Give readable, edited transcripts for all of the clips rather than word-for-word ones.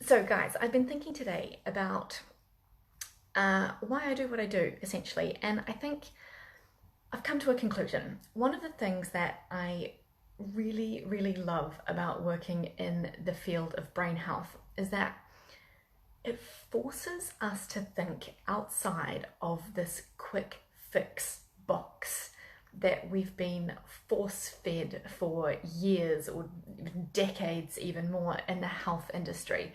So, guys, I've been thinking today about why I do what I do, essentially, and I think I've come to a conclusion. One of the things that I really, really love about working in the field of brain health is that it forces us to think outside of this quick fix box that we've been force fed for years or decades, even more, in the health industry.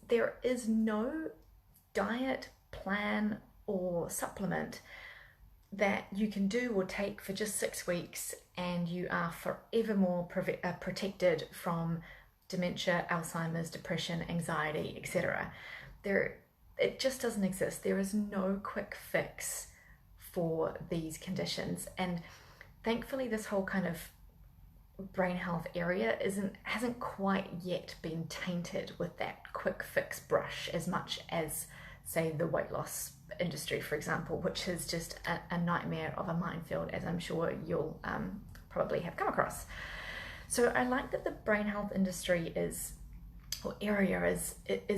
There is no diet plan or supplement that you can do or take for just 6 weeks and you are forevermore protected from dementia, Alzheimer's, depression, anxiety, etc. It just doesn't exist. There is no quick fix for these conditions, and thankfully this whole kind of brain health area hasn't quite yet been tainted with that quick fix brush as much as, say, the weight loss industry, for example, which is just a nightmare of a minefield, as I'm sure you'll probably have come across. So I like that the brain health industry is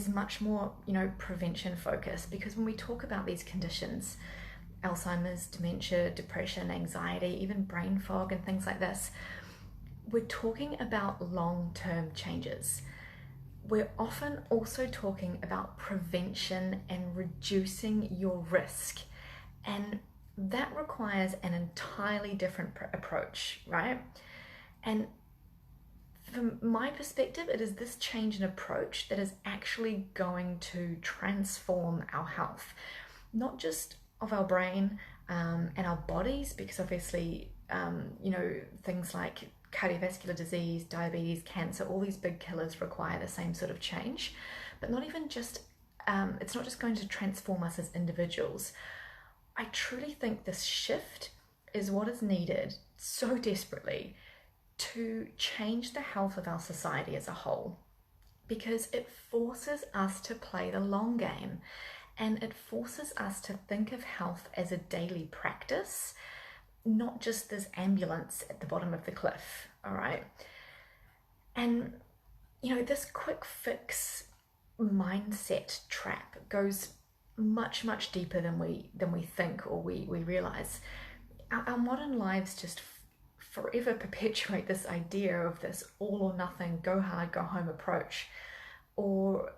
much more, prevention focused, because when we talk about these conditions, Alzheimer's, dementia, depression, anxiety, even brain fog and things like this, we're talking about long-term changes. We're often also talking about prevention and reducing your risk. And that requires an entirely different approach, right? And from my perspective, it is this change in approach that is actually going to transform our health, not just of our brain and our bodies, because obviously, things like cardiovascular disease, diabetes, cancer, all these big killers require the same sort of change, but not even just, it's not just going to transform us as individuals. I truly think this shift is what is needed so desperately to change the health of our society as a whole, because it forces us to play the long game, and it forces us to think of health as a daily practice, not just this ambulance at the bottom of the cliff, all right? And, this quick fix mindset trap goes much, much deeper than we think or we realize. Our modern lives just forever perpetuate this idea of this all or nothing, go hard, go home approach, or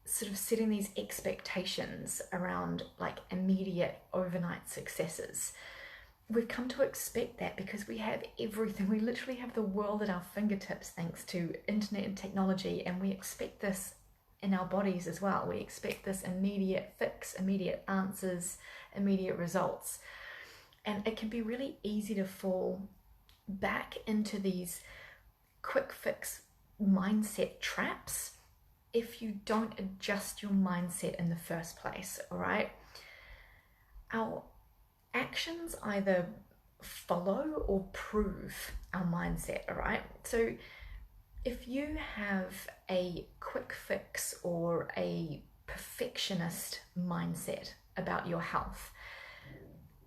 sort of setting these expectations around like immediate overnight successes. We've come to expect that because we have everything. We literally have the world at our fingertips thanks to internet and technology, and we expect this in our bodies as well. We expect this immediate fix, immediate answers, immediate results. And it can be really easy to fall back into these quick fix mindset traps if you don't adjust your mindset in the first place, all right? Our actions either follow or prove our mindset, all right? So if you have a quick fix or a perfectionist mindset about your health,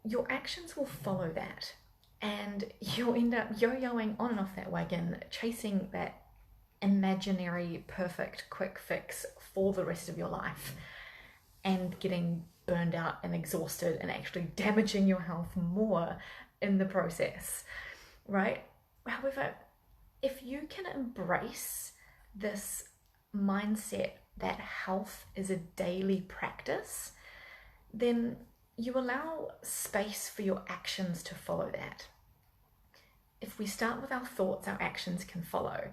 your actions will follow that, and you'll end up yo-yoing on and off that wagon, chasing that imaginary perfect quick fix for the rest of your life, and getting burned out and exhausted and actually damaging your health more in the process, right? However, if you can embrace this mindset that health is a daily practice, then you allow space for your actions to follow that. If we start with our thoughts, our actions can follow.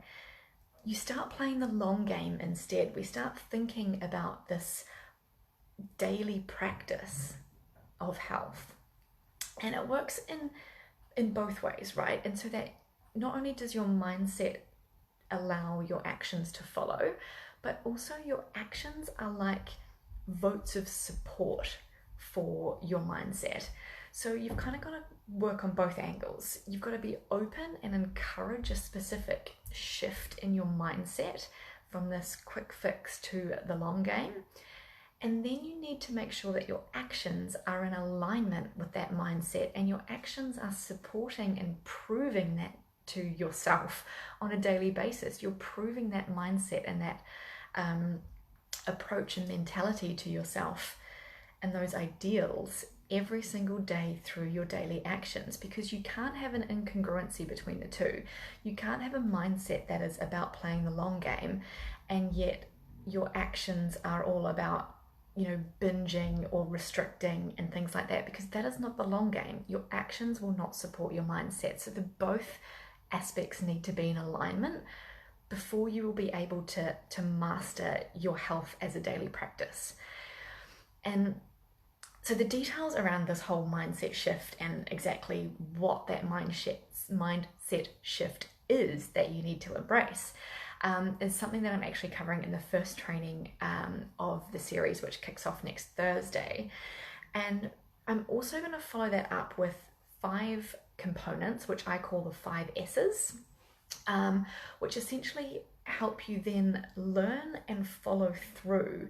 You start playing the long game instead. We start thinking about this daily practice of health, and it works in both ways, right? And so that not only does your mindset allow your actions to follow, but also your actions are like votes of support for your mindset. So you've kind of got to work on both angles. You've got to be open and encourage a specific shift in your mindset from this quick fix to the long game. And then you need to make sure that your actions are in alignment with that mindset, and your actions are supporting and proving that to yourself on a daily basis. You're proving that mindset and that approach and mentality to yourself and those ideals every single day through your daily actions, because you can't have an incongruency between the two. You can't have a mindset that is about playing the long game and yet your actions are all about, you know, binging or restricting and things like that, because that is not the long game. Your actions will not support your mindset. So the both aspects need to be in alignment before you will be able to master your health as a daily practice. And so the details around this whole mindset shift and exactly what that mindset shift is that you need to embrace is something that I'm actually covering in the first training of the series, which kicks off next Thursday. And I'm also going to follow that up with 5 components, which I call the 5 S's, which essentially help you then learn and follow through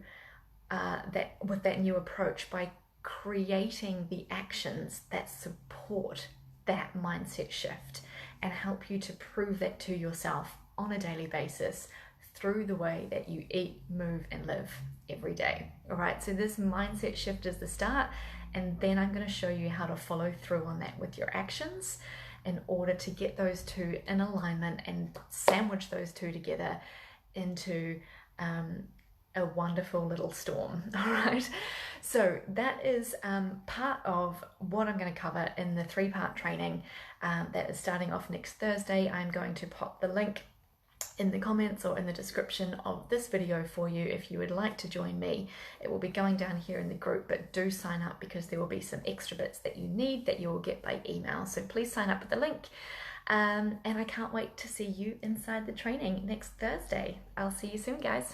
with that new approach by creating the actions that support that mindset shift and help you to prove that to yourself on a daily basis through the way that you eat, move, and live every day. All right, so this mindset shift is the start, and then I'm going to show you how to follow through on that with your actions in order to get those two in alignment and sandwich those two together into a wonderful little storm. All right, so that is part of what I'm going to cover in the 3-part training that is starting off next Thursday. I'm going to pop the link in the comments or in the description of this video for you if you would like to join me. It will be going down here in the group, but do sign up because there will be some extra bits that you need that you will get by email. So please sign up with the link. And I can't wait to see you inside the training next Thursday. I'll see you soon, guys.